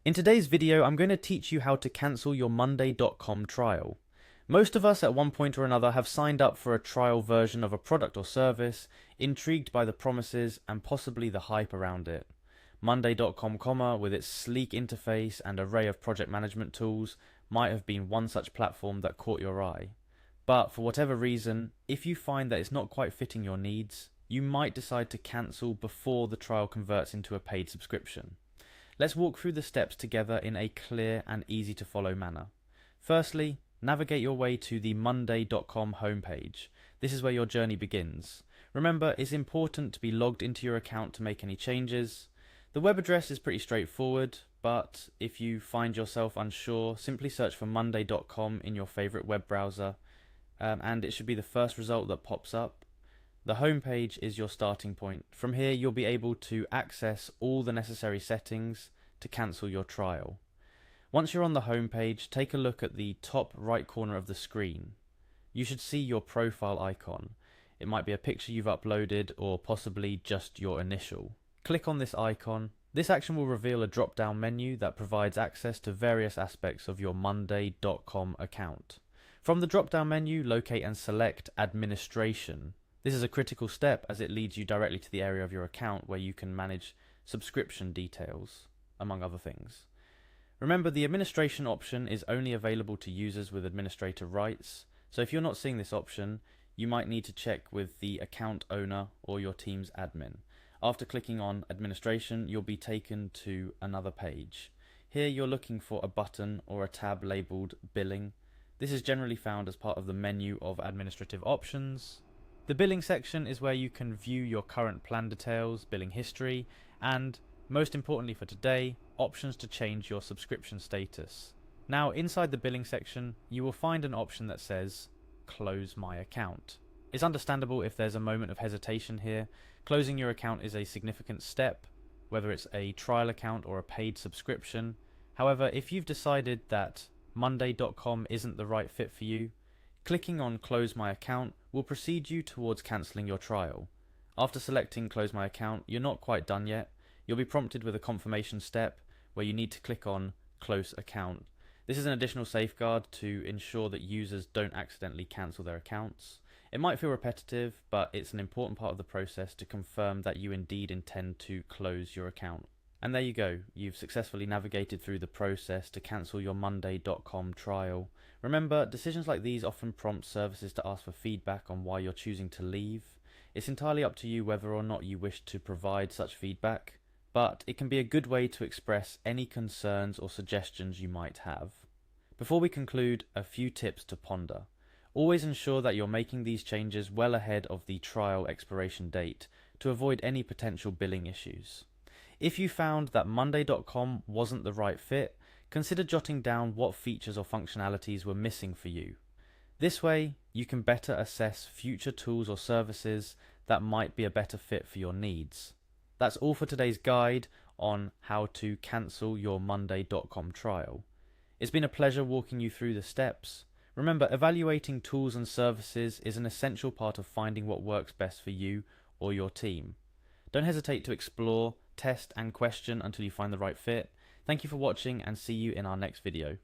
In today's video, I'm going to teach you how to cancel your Monday.com trial. Most of us at one point or another have signed up for a trial version of a product or service, intrigued by the promises and possibly the hype around it. Monday.com, with its sleek interface and array of project management tools, might have been one such platform that caught your eye. But for whatever reason, if you find that it's not quite fitting your needs, you might decide to cancel before the trial converts into a paid subscription. Let's walk through the steps together in a clear and easy to follow manner. Firstly, navigate your way to the Monday.com homepage. This is where your journey begins. Remember, it's important to be logged into your account to make any changes. The web address is pretty straightforward, but if you find yourself unsure, simply search for Monday.com in your favorite web browser, and it should be the first result that pops up. The homepage is your starting point. From here, you'll be able to access all the necessary settings to cancel your trial. Once you're on the homepage, take a look at the top right corner of the screen. You should see your profile icon. It might be a picture you've uploaded or possibly just your initial. Click on this icon. This action will reveal a drop-down menu that provides access to various aspects of your Monday.com account. From the drop-down menu, locate and select Administration. This is a critical step as it leads you directly to the area of your account where you can manage subscription details, among other things. Remember, the administration option is only available to users with administrator rights, so if you're not seeing this option, you might need to check with the account owner or your team's admin. After clicking on administration, you'll be taken to another page. Here you're looking for a button or a tab labeled billing. This is generally found as part of the menu of administrative options. The billing section is where you can view your current plan details, billing history, and, most importantly for today, options to change your subscription status. Now, inside the billing section, you will find an option that says, Close my account. It's understandable if there's a moment of hesitation here. Closing your account is a significant step, whether it's a trial account or a paid subscription. However, if you've decided that Monday.com isn't the right fit for you, clicking on Close My Account will proceed you towards cancelling your trial. After selecting Close My Account, you're not quite done yet. You'll be prompted with a confirmation step where you need to click on Close Account. This is an additional safeguard to ensure that users don't accidentally cancel their accounts. It might feel repetitive, but it's an important part of the process to confirm that you indeed intend to close your account. And there you go, you've successfully navigated through the process to cancel your Monday.com trial. Remember, decisions like these often prompt services to ask for feedback on why you're choosing to leave. It's entirely up to you whether or not you wish to provide such feedback, but it can be a good way to express any concerns or suggestions you might have. Before we conclude, a few tips to ponder. Always ensure that you're making these changes well ahead of the trial expiration date to avoid any potential billing issues. If you found that Monday.com wasn't the right fit, consider jotting down what features or functionalities were missing for you. This way, you can better assess future tools or services that might be a better fit for your needs. That's all for today's guide on how to cancel your Monday.com trial. It's been a pleasure walking you through the steps. Remember, evaluating tools and services is an essential part of finding what works best for you or your team. Don't hesitate to explore, test and question until you find the right fit. Thank you for watching and see you in our next video.